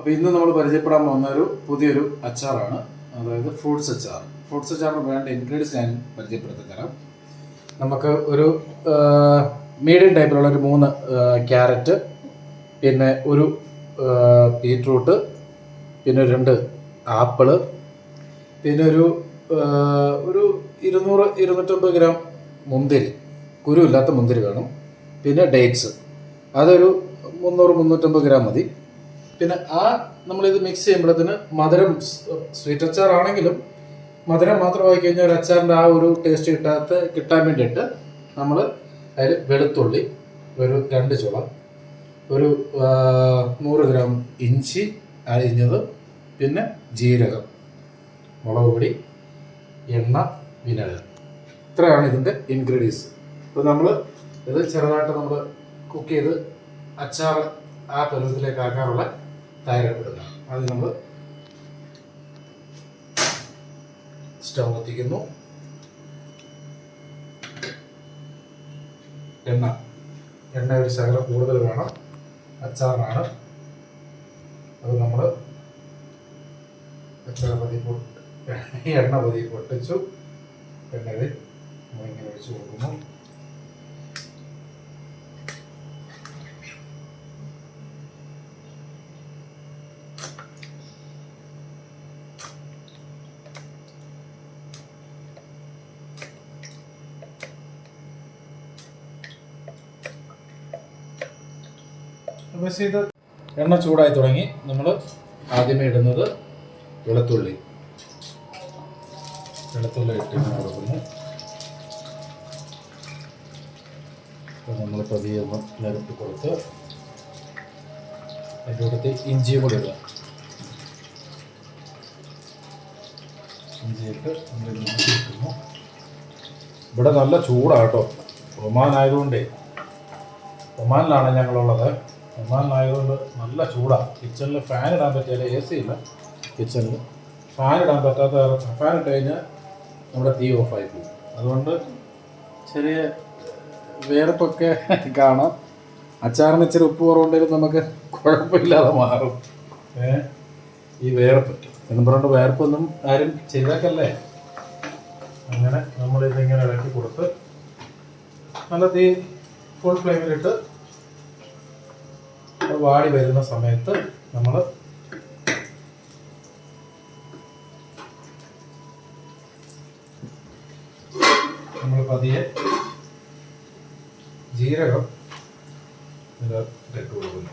അപ്പോൾ ഇന്ന് നമ്മൾ പരിചയപ്പെടാൻ പോകുന്ന പുതിയൊരു അച്ചാറാണ്, അതായത് ഫ്രൂട്ട്സ് അച്ചാർ. ഫ്രൂട്ട്സ് അച്ചാറിന് വേണ്ട ഇൻഗ്രീഡിയൻസ് ഞാൻ പരിചയപ്പെടുത്തി തരാം. നമുക്ക് ഒരു മീഡിയം ടൈപ്പിലുള്ള ഒരു 3 ക്യാരറ്റ്, പിന്നെ ഒരു ബീറ്റ്റൂട്ട്, പിന്നെ 2 ആപ്പിള്, പിന്നെ ഒരു 200-250 ഗ്രാം മുന്തിരി, കുരുവില്ലാത്ത മുന്തിരി വേണം. പിന്നെ ഡേറ്റ്സ്, അതൊരു 300-350 ഗ്രാം മതി. പിന്നെ നമ്മളിത് മിക്സ് ചെയ്യുമ്പോഴത്തേന് മധുരം, സ്വീറ്റ് അച്ചാറാണെങ്കിലും മധുരം മാത്രമായി കഴിഞ്ഞാൽ ഒരു അച്ചാറിൻ്റെ ആ ഒരു ടേസ്റ്റ് കിട്ടാൻ വേണ്ടിയിട്ട് നമ്മൾ അതിൽ വെളുത്തുള്ളി ഒരു 2 ചുള, ഒരു 100 ഗ്രാം ഇഞ്ചി അരിഞ്ഞത്, പിന്നെ ജീരകം, മുളക് പൊടി, എണ്ണ, വിനെഗർ. ഇത്രയാണ് ഇതിൻ്റെ ഇൻഗ്രീഡിയൻസ്. അപ്പോൾ നമ്മൾ ഇത് ചെറുതായിട്ട് നമ്മൾ കുക്ക് ചെയ്ത് അച്ചാർ ആ പരുവത്തിലേക്ക് ആക്കാനുള്ള തയ്യാറെടുക്കുക. അത് നമ്മൾ സ്റ്റവ് കത്തിക്കുന്നു. എണ്ണ ഒരു ശകലം കൂടുതൽ വേണം, അച്ചാറിനാണ്. അത് നമ്മൾ എണ്ണ പതി പൊട്ടിച്ചു. എണ്ണയിൽ നമ്മളിങ്ങനെ ഒഴിച്ച് കൊടുക്കുന്നു. അപ്പോൾ ഇത് എണ്ണ ചൂടായി തുടങ്ങി. നമ്മൾ ആദ്യമേ ഇടുന്നത് വെളുത്തുള്ളി ഇട്ട് കൊടുക്കുന്നു. നമ്മൾ പതിയെ ഒന്ന് നിരത്തി കൊടുത്ത് അതിൻ്റെ കൂട്ടത്തിൽ ഇഞ്ചിയും കൂടി ഇടുക. ഇഞ്ചിയിട്ട് നമ്മൾ ഇടുന്നു. ഇവിടെ നല്ല ചൂടാട്ടോ, ഒമാനായതുകൊണ്ടേ. ഒമാനിലാണ് ഞങ്ങളുള്ളത്. ഒമാനിലായതുകൊണ്ട് നല്ല ചൂടാണ്. കിച്ചണിൽ ഫാൻ ഇടാൻ പറ്റിയാൽ, AC ഇല്ല കിച്ചണിൽ, ഫാൻ ഇടാൻ പറ്റാത്ത കാരണം ഫാൻ ഇട്ട് കഴിഞ്ഞാൽ നമ്മുടെ തീ ഓഫായി പോകും. അതുകൊണ്ട് ചെറിയ വേർപ്പൊക്കെ കാണാം. അച്ചാറിന് ഇച്ചിരി ഉപ്പ് കുറവുണ്ടെങ്കിലും നമുക്ക് കുഴപ്പമില്ലാതെ മാറും. ഈ വേർപ്പ് എന്ന് പറഞ്ഞിട്ട് വേർപ്പൊന്നും ആരും ചെയ്തേക്കല്ലേ. അങ്ങനെ നമ്മളിതിങ്ങനെ ഇളക്കി കൊടുത്ത് നല്ല തീ ഫുൾ ഫ്ലെയിമിലിട്ട് വാടി വരുന്ന സമയത്ത് നമ്മൾ പതിയെ ജീരകം ഇട്ട് കൊടുക്കുന്നു.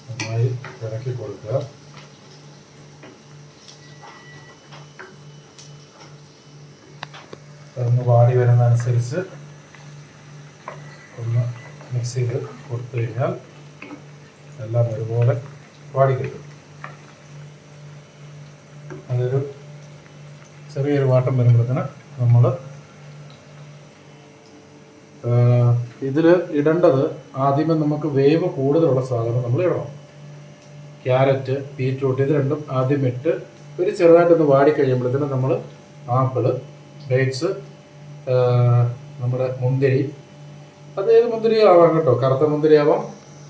നന്നായി ഇളക്കി കൊടുക്കുക. അതൊന്ന് വാടി വരുന്നതനുസരിച്ച് ഒന്ന് മിക്സ് ചെയ്ത് കൊടുത്തു കഴിഞ്ഞാൽ എല്ലാം ഒരുപോലെ വാടി കിട്ടും. അതൊരു ചെറിയൊരു വാട്ടം വരുമ്പോഴത്തേന് നമ്മൾ ഇതിൽ ഇടേണ്ടത്, ആദ്യമേ നമുക്ക് വേവ് കൂടുതലുള്ള സാധനം നമ്മൾ ഇടണം. ക്യാരറ്റ്, ബീറ്റ്റൂട്ട് ഇത് രണ്ടും ആദ്യം ഇട്ട് ഒരു ചെറുതായിട്ടൊന്ന് വാടി കഴിയുമ്പോഴത്തേന് നമ്മൾ ആപ്പിള്, ഡേറ്റ്സ്, നമ്മുടെ മുന്തിരി, അത് ഏത് മുന്തിരി ആവാം കേട്ടോ, കറുത്ത മുന്തിരി ആവാം,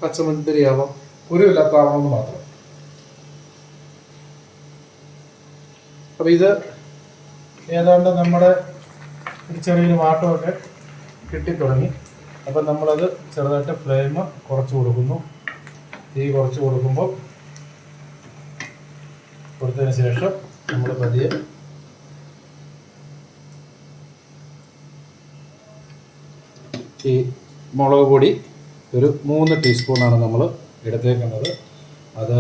പച്ചമുന്തിരി ആവാം, കുരുവില്ലാത്ത ആവണമെന്ന് മാത്രം. അപ്പം ഇത് ഏതാണ്ട് നമ്മുടെ ഒരു ചെറിയൊരു വാട്ടമൊക്കെ കിട്ടിത്തുടങ്ങി. അപ്പം നമ്മളത് ചെറുതായിട്ട് ഫ്ലെയിം കുറച്ച് കൊടുക്കുന്നു. തീ കുറച്ച് കൊടുത്തതിന് ശേഷം നമ്മൾ പതിയെ ഈ മുളക് പൊടി ഒരു 3 ടീസ്പൂണാണ് നമ്മൾ എടുത്തേക്കുന്നത്. അത്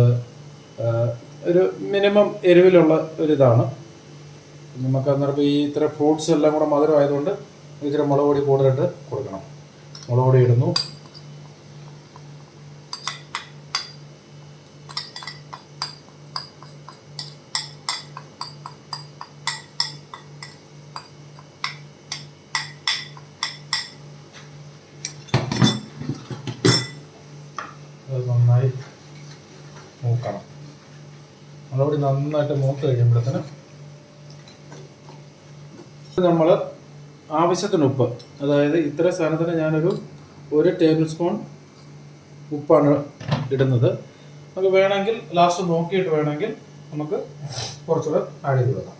ഒരു മിനിമം എരിവിലുള്ള ഒരിതാണ്. നമുക്ക് അന്നേരം ഈ ഇത്ര ഫ്രൂട്ട്സ് എല്ലാം കൂടെ മധുരമായതുകൊണ്ട് ഇച്ചിരി മുളക് പൊടി കൂടുതലിട്ട് കൊടുക്കണം. മുളക് പൊടി ഇടുന്നു. അത് നന്നായി മൂക്കണം. മുളക് പൊടി നന്നായിട്ട് മൂത്ത് കഴിയുമ്പോഴത്തേന് നമ്മൾ ആവശ്യത്തിന് ഉപ്പ്, അതായത് ഇത്ര സാധനത്തിന് ഞാനൊരു 1 ടേബിൾ സ്പൂൺ ഉപ്പാണ് ഇടുന്നത്. നമുക്ക് വേണമെങ്കിൽ ലാസ്റ്റ് നോക്കിയിട്ട് വേണമെങ്കിൽ നമുക്ക് കുറച്ചുകൂടെ ആഡ് ചെയ്ത് കൊടുക്കാം.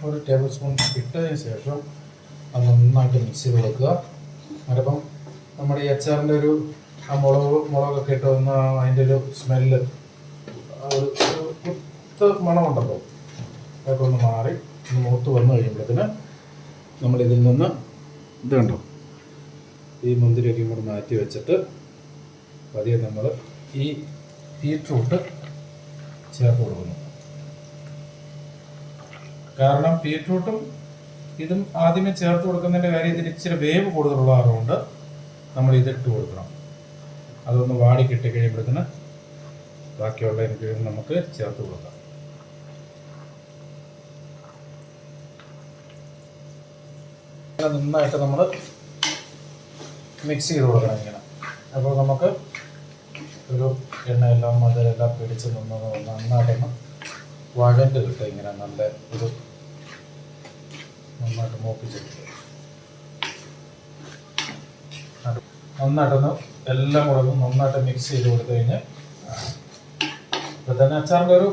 1 ടേബിൾ സ്പൂൺ ഇട്ടതിന് ശേഷം അത് നന്നായിട്ട് മിക്സ് ചെയ്ത് കൊടുക്കുക. അതിപ്പം നമ്മുടെ ഈ അച്ചാറിൻ്റെ ഒരു ആ മുളകൊക്കെ ഇട്ട് വന്ന അതിൻ്റെ ഒരു സ്മെല്ല്, ഒരു കുത്ത് മണമുണ്ടല്ലോ, അതൊക്കെ ഒന്ന് മാറി മൂത്ത് വന്നു കഴിയുമ്പോഴത്തേന് നമ്മളിതിൽ നിന്ന് ഇത് കണ്ടോ, ഈ മുന്തിരിയൊക്കെ ഇങ്ങോട്ട് മാറ്റി വെച്ചിട്ട് പതിയെ നമ്മൾ ഈ ബീറ്റ്റൂട്ട് ചേർത്ത് കൊടുക്കുന്നു. കാരണം ബീറ്റ്റൂട്ടും ഇതും ആദ്യമേ ചേർത്ത് കൊടുക്കുന്നതിൻ്റെ കാര്യം ഇതിന് ഇച്ചിരി വേവ് കൂടുതലുള്ളതുകൊണ്ട് നമ്മൾ ഇതിട്ട് കൊടുക്കണം. അതൊന്ന് വാടി കിട്ടി കഴിയുമ്പോഴത്തേന് ബാക്കിയുള്ള ഇൻഗ്രീഡിയൻറ്റ് നമുക്ക് ചേർത്ത് കൊടുക്കാം. നന്നായിട്ട് നമ്മൾ മിക്സ് ചെയ്ത് കൊടുക്കണം ഇങ്ങനെ. അപ്പോൾ നമുക്ക് ഒരു എണ്ണയെല്ലാം മധുരെല്ലാം പിടിച്ച് നന്നായിട്ടൊന്ന് വഴണ്ട് കിട്ടും. ഇങ്ങനെ നല്ല ഒരു നന്നായിട്ട് മൂപ്പിച്ചെടുക്കുക. നന്നായിട്ടൊന്ന് എല്ലാം കൂടെ ഒന്ന് നന്നായിട്ട് മിക്സ് ചെയ്ത് കൊടുത്തു കഴിഞ്ഞാൽ ഇപ്പം തന്നെ അച്ചാറിൻ്റെ ഒരു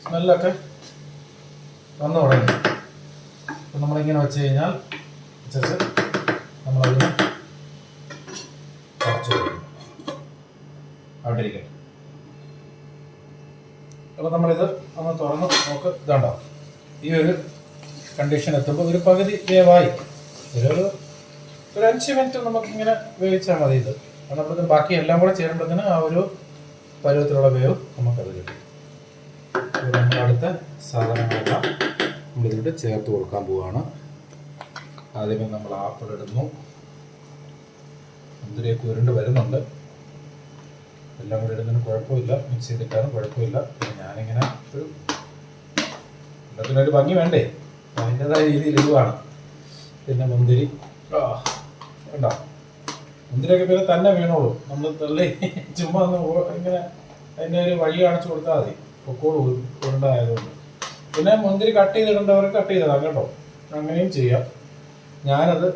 സ്മെല്ലൊക്കെ വന്നു തുടങ്ങി. അപ്പം നമ്മളിങ്ങനെ വെച്ച് കഴിഞ്ഞാൽ നമ്മളതിനെ കുറച്ച് കൊടുക്കും. അവിടെ ഇരിക്കട്ടെ. അപ്പോൾ നമ്മളിത് ഒന്ന് തുറന്ന് നോക്ക്. ഇതാണ്ടോ, ഈ ഒരു കണ്ടീഷൻ എത്തുമ്പോൾ ഒരു പകുതി വേവായി. ഒരു 5 മിനിറ്റ് നമുക്കിങ്ങനെ വേവിച്ചാൽ മതി. ഇത് നമ്മളിത് ബാക്കി എല്ലാം കൂടെ ചേരുമ്പോഴത്തേന് ആ ഒരു പരുവത്തിലുള്ള വേവ് നമുക്കത് കിട്ടും. അപ്പോൾ നമ്മളടുത്ത സാധനങ്ങളെല്ലാം നമ്മളിതിട്ട് ചേർത്ത് കൊടുക്കാൻ പോവുകയാണ്. ആദ്യമേ നമ്മൾ ആപ്പിൾ ഇടുന്നു. മുന്തിരിയൊക്കെ ഉരുണ്ട് വരുന്നുണ്ട്. എല്ലാം കൂടി ഇടുന്നതിന് കുഴപ്പമില്ല, മിക്സ് ചെയ്തിട്ടാലും കുഴപ്പമില്ല. പിന്നെ ഞാനിങ്ങനെ ഒരു എല്ലാത്തിനൊരു ഭംഗി വേണ്ടേ, അതിൻ്റെതായ രീതിയിൽ ഇടുവാണ്. പിന്നെ മുന്തിരി ഉണ്ടോ, മുന്തിരിയൊക്കെ പിന്നെ തന്നെ വീണോളൂ. നമ്മൾ തള്ളി ചുമ്മാ ഒന്ന് ഇങ്ങനെ അതിൻ്റെ ഒരു വഴി കാണിച്ചു കൊടുത്താൽ മതി, പൊക്കോളൂ ഉരുണ്ടായതുകൊണ്ട്. പിന്നെ മുന്തിരി കട്ട് ചെയ്തിടേണ്ടവർക്ക് കട്ട് ചെയ്തിടാം കേട്ടോ, അങ്ങനെയും ചെയ്യാം. ഞാനത്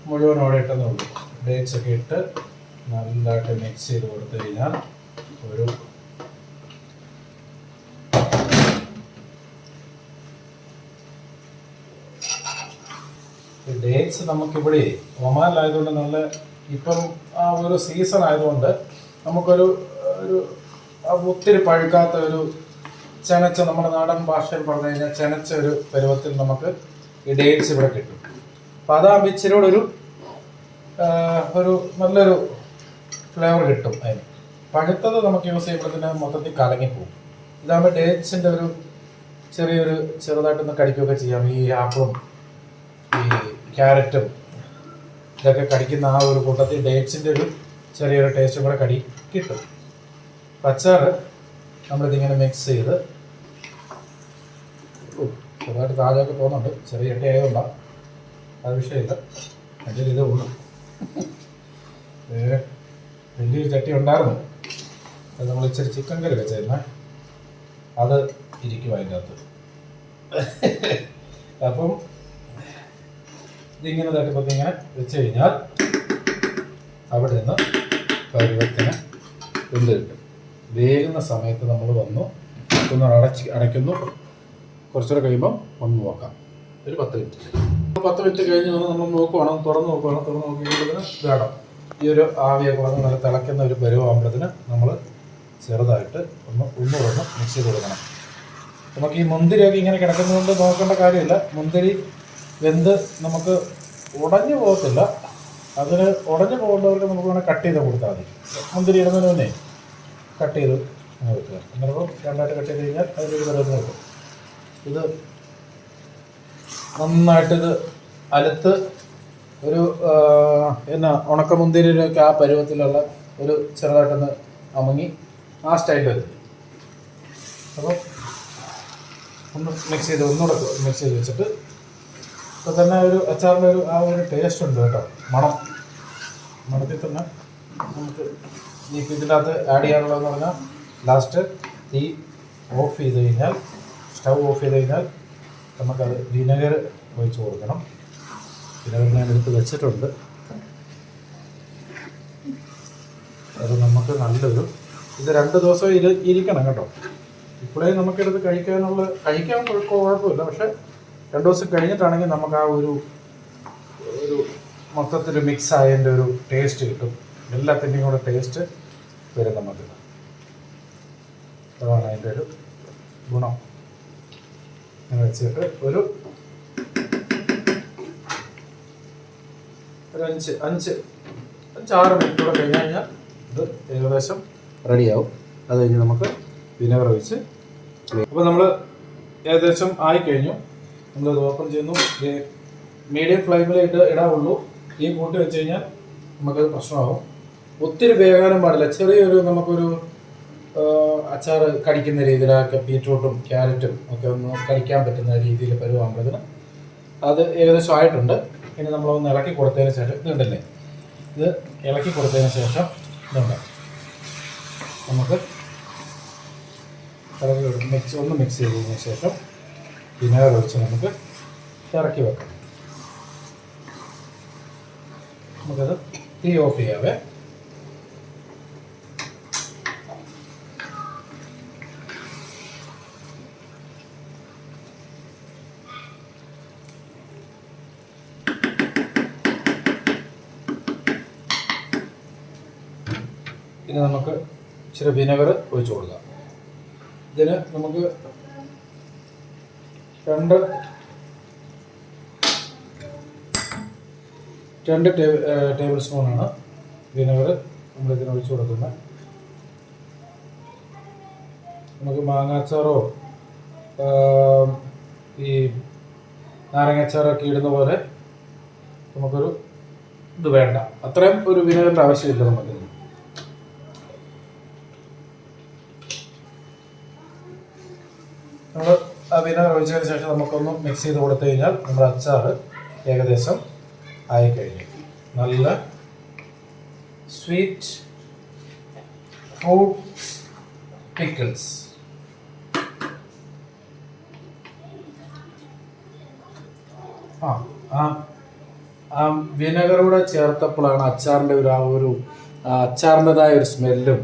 മുഴുവനോടെ ഇട്ടെന്നേ ഉള്ളൂ. ഡേറ്റ്സ് ഒക്കെ ഇട്ട് നല്ലതായിട്ട് മിക്സ് ചെയ്ത് കൊടുത്തു കഴിഞ്ഞാൽ ഒരു ഡേറ്റ്സ് നമുക്കിവിടെ ഒമാനിലായതുകൊണ്ട് നല്ല ഇപ്പം ആ ഒരു സീസൺ ആയതുകൊണ്ട് നമുക്കൊരു ഒത്തിരി പഴുക്കാത്ത ഒരു ചെനച്ച, നമ്മുടെ നാടൻ ഭാഷയിൽ പറഞ്ഞു കഴിഞ്ഞാൽ ചെനച്ച ഒരു പരുവത്തിൽ നമുക്ക് ഈ ഡേറ്റ്സ് ഇവിടെ കിട്ടും. അപ്പം അതാകുമ്പോൾ ഇച്ചിരിയോടെ ഒരു നല്ലൊരു ഫ്ലേവർ കിട്ടും അതിന്. പഴുത്തത് നമുക്ക് യൂസ് ചെയ്യുമ്പോഴത്തേന് മൊത്തത്തിൽ കലങ്ങിപ്പോവും. ഇതാകുമ്പോൾ ഡേറ്റ്സിൻ്റെ ഒരു ചെറുതായിട്ടൊന്ന് കടിക്കുകയൊക്കെ ചെയ്യാം. ഈ ആപ്പിളും ഈ ക്യാരറ്റും ഇതൊക്കെ കടിക്കുന്ന ആ ഒരു കൂട്ടത്തിൽ ഡേറ്റ്സിൻ്റെ ഒരു ചെറിയൊരു ടേസ്റ്റും കൂടെ കിട്ടും. അച്ചാർ നമ്മളിതിങ്ങനെ മിക്സ് ചെയ്ത് ചെറുതായിട്ട് താജൊക്കെ പോകുന്നുണ്ട്. ചെറിയ ചട്ടി ആയതുകൊണ്ടാണ്, അത് വിഷയമില്ല. എൻ്റെ ഇതേ ഉള്ളൂ. വലിയൊരു ചട്ടി ഉണ്ടായിരുന്നു, അത് നമ്മൾ ഇച്ചിരി ചിക്കൻ കറി വെച്ചായിരുന്നേ, അത് ഇരിക്കും അതിൻ്റെ അകത്ത്. അപ്പം ഇതിങ്ങനെ തട്ടിപ്പത്തി ഇങ്ങനെ വെച്ച് കഴിഞ്ഞാൽ അവിടെ നിന്ന് പരുവത്തിന് വെന്ത് കിട്ടും. വേകുന്ന സമയത്ത് നമ്മൾ വന്നു ഒന്ന് അടയ്ക്കുന്നു. കുറച്ചുകൂടെ കഴിയുമ്പം ഒന്ന് നോക്കാം. ഒരു 10 മിനിറ്റ് കഴിഞ്ഞ് വന്ന് നമ്മൾ നോക്കുവാണ്, തുറന്ന് നോക്കിയതിന് വേണം ഈ ഒരു ആവിയൊക്കെ വന്ന് നല്ല തിളയ്ക്കുന്ന ഒരു പരുവാകുമ്പോഴത്തിന് നമ്മൾ ചെറുതായിട്ട് ഒന്നുകൂടെ മിക്സ് ചെയ്ത് കൊടുക്കണം. നമുക്ക് ഈ മുന്തിരിയൊക്കെ ഇങ്ങനെ കിടക്കുന്നതുകൊണ്ട് നോക്കേണ്ട കാര്യമില്ല. മുന്തിരി വെന്ത് നമുക്ക് ഉടഞ്ഞു പോകത്തില്ല. അതിന് ഉടഞ്ഞു പോകേണ്ടവർക്ക് നമുക്ക് വേണമെങ്കിൽ കട്ട് ചെയ്ത് കൊടുത്താൽ മതി. മുന്തിരി ഇടുന്നതിന് മുന്നേ കട്ട് ചെയ്ത് വെക്കുക. എന്നിട്ട് രണ്ടായിട്ട് കട്ട് ചെയ്ത് കഴിഞ്ഞാൽ അതിലൊരു പരുവത്തിന് വെക്കും. ഇത് നന്നായിട്ടിത് അലുത്ത് ഒരു ഉണക്കമുന്തിരിയൊക്കെ ആ പരുവത്തിലുള്ള ഒരു ചെറുതായിട്ടൊന്ന് അമുങ്ങി ആ സ്റ്റൈലിൽ വരും. അപ്പം ഒന്ന് മിക്സ് ചെയ്ത് ഒന്നുകൂടെ മിക്സ് ചെയ്ത് വെച്ചിട്ട് ഇപ്പോൾ തന്നെ ഒരു അച്ചാറിൻ്റെ ആ ഒരു ടേസ്റ്റ് ഉണ്ട് കേട്ടോ. മണത്തിൽ തന്നെ നമുക്ക് ഇതിനകത്ത് ആഡ് ചെയ്യാനുള്ളതെന്ന് പറഞ്ഞാൽ ലാസ്റ്റ് തീ ഓഫ് ചെയ്ത് കഴിഞ്ഞാൽ, സ്റ്റൗ ഓഫ് ചെയ്ത് കഴിഞ്ഞാൽ നമുക്കത് വിനെഗർ ഒഴിച്ച് കൊടുക്കണം. വിനെഗർ ഞാൻ എടുത്ത് വെച്ചിട്ടുണ്ട്. അത് നമുക്ക് നല്ലൊരു ഇത് 2 ദിവസം ഇരിക്കണം കേട്ടോ. ഇപ്പോഴേ നമുക്കെടുത്ത് കഴിക്കാൻ കുഴപ്പമില്ല. പക്ഷേ 2 ദിവസം കഴിഞ്ഞിട്ടാണെങ്കിൽ നമുക്ക് ആ ഒരു മൊത്തത്തിൽ മിക്സ് ആയതിൻ്റെ ഒരു ടേസ്റ്റ് കിട്ടും. എല്ലാത്തിൻ്റെയും കൂടെ ടേസ്റ്റ് വരും നമുക്ക്. അതാണ് അതിൻ്റെ ഒരു ഗുണം. ഇങ്ങനെ വെച്ചിട്ട് ഒരു 5-6 മിനിറ്റ് കൂടെ കഴിഞ്ഞ് കഴിഞ്ഞാൽ ഇത് ഏകദേശം റെഡിയാവും. അത് കഴിഞ്ഞ് നമുക്ക് വിനെഗർ ഒഴിച്ച്. അപ്പോൾ നമ്മൾ ഏകദേശം ആയിക്കഴിഞ്ഞു. നമ്മളിത് ഓപ്പൺ ചെയ്യുന്നു. മീഡിയം ഫ്ലെയിമിലിട്ട് ഇടാവുള്ളൂ. ഈ കൂട്ടി വെച്ച് കഴിഞ്ഞാൽ നമുക്കത് പ്രശ്നമാകും. ഒത്തിരി വേകാനും പാടില്ല. ചെറിയൊരു നമുക്കൊരു അച്ചാർ കടിക്കുന്ന രീതിയിലൊക്കെ ബീറ്റ്റൂട്ടും ക്യാരറ്റും ഒക്കെ ഒന്ന് കടിക്കാൻ പറ്റുന്ന രീതിയിൽ പരുവാകുമ്പോഴത്തിന് അത് ഏകദേശം ആയിട്ടുണ്ട്. ഇനി നമ്മളൊന്ന് ഇളക്കി കൊടുത്തതിന് ശേഷം ഇതുണ്ടല്ലേ, ഇത് ഇളക്കി കൊടുത്തതിന് ശേഷം ഇതുണ്ട് നമുക്ക് മിക്സ് ചെയ്തതിന് ശേഷം വിനെഗർ ഒഴിച്ച് നമുക്ക് ഇറക്കി വെക്കാം. നമുക്കത് തീ ഓഫ് ചെയ്യാവേ. ഇനി നമുക്ക് ഇച്ചിരി വിനെഗർ ഒഴിച്ച് കൊടുക്കാം. ഇതിന് നമുക്ക് 2 ടേബിൾ സ്പൂണാണ് വിനെഗർ നമ്മളിതിന് ഒഴിച്ച് കൊടുക്കുന്നത്. നമുക്ക് മാങ്ങാച്ചാറോ ഈ നാരങ്ങാച്ചാറൊക്കെ ഇടുന്ന പോലെ നമുക്കൊരു ഇത് വേണ്ട. അത്രയും ഒരു വിനെഗറിൻ്റെ ആവശ്യമില്ല നമുക്ക്. നമ്മൾ ആ വിനെഗർ ഒഴിച്ചതിന് ശേഷം നമുക്കൊന്ന് മിക്സ് ചെയ്ത് കൊടുത്തു കഴിഞ്ഞാൽ നമ്മുടെ അച്ചാർ ഏകദേശം ആയിക്കഴിഞ്ഞു. നല്ല സ്വീറ്റ് ഫ്രൂട്ട് പിക്കിൾസ്. ആ വിനെഗറൂടെ ചേർത്തപ്പോഴാണ് അച്ചാറിൻ്റെ അച്ചാറിൻ്റെതായ ഒരു സ്മെല്ലും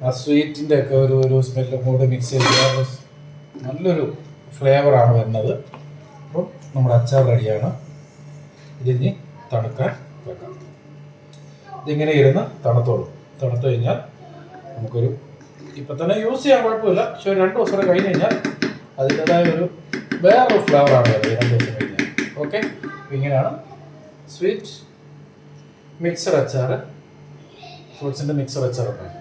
ആ സ്വീറ്റിൻ്റെ ഒക്കെ ഒരു സ്മെല്ലും കൂടി മിക്സ് ചെയ്ത് നല്ലൊരു ഫ്ലേവറാണ് വരുന്നത്. അപ്പം നമ്മുടെ അച്ചാർ റെഡിയാണ്. ഇതിനി തണുക്കാൻ വെക്കാം. ഇതിങ്ങനെ ഇരുന്ന് തണുത്തോളും. തണുത്തു കഴിഞ്ഞാൽ നമുക്കൊരു ഇപ്പം തന്നെ യൂസ് ചെയ്യാൻ കുഴപ്പമില്ല. പക്ഷെ 2 ദിവസം കഴിഞ്ഞ് കഴിഞ്ഞാൽ അതിൻ്റെതായ വേറൊരു ഫ്ലേവറാണ് വരുന്നത് 2 ദിവസം കഴിഞ്ഞാൽ. ഓക്കെ, ഇങ്ങനെയാണ് സ്വീറ്റ് മിക്സർ അച്ചാർ, ഫ്രൂട്ട്സിൻ്റെ മിക്സർ അച്ചാർ ഉണ്ടാകും.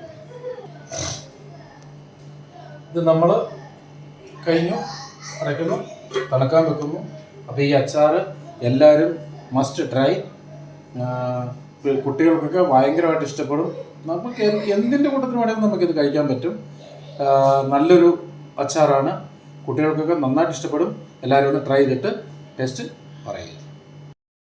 ഇത് നമ്മൾ കഴിഞ്ഞു, അടയ്ക്കുന്നു, തണുക്കാൻ വെക്കുന്നു. അപ്പോൾ ഈ അച്ചാർ എല്ലാവരും മസ്റ്റ് ട്രൈ. കുട്ടികൾക്കൊക്കെ ഭയങ്കരമായിട്ട് ഇഷ്ടപ്പെടും. നമുക്ക് എന്തിൻ്റെ കൂട്ടത്തിന് വേണമെങ്കിലും നമുക്കിത് കഴിക്കാൻ പറ്റും. നല്ലൊരു അച്ചാറാണ്. കുട്ടികൾക്കൊക്കെ നന്നായിട്ട് ഇഷ്ടപ്പെടും. എല്ലാവരും ഒന്ന് ട്രൈ ചെയ്തിട്ട് ടെസ്റ്റ് പറയുക.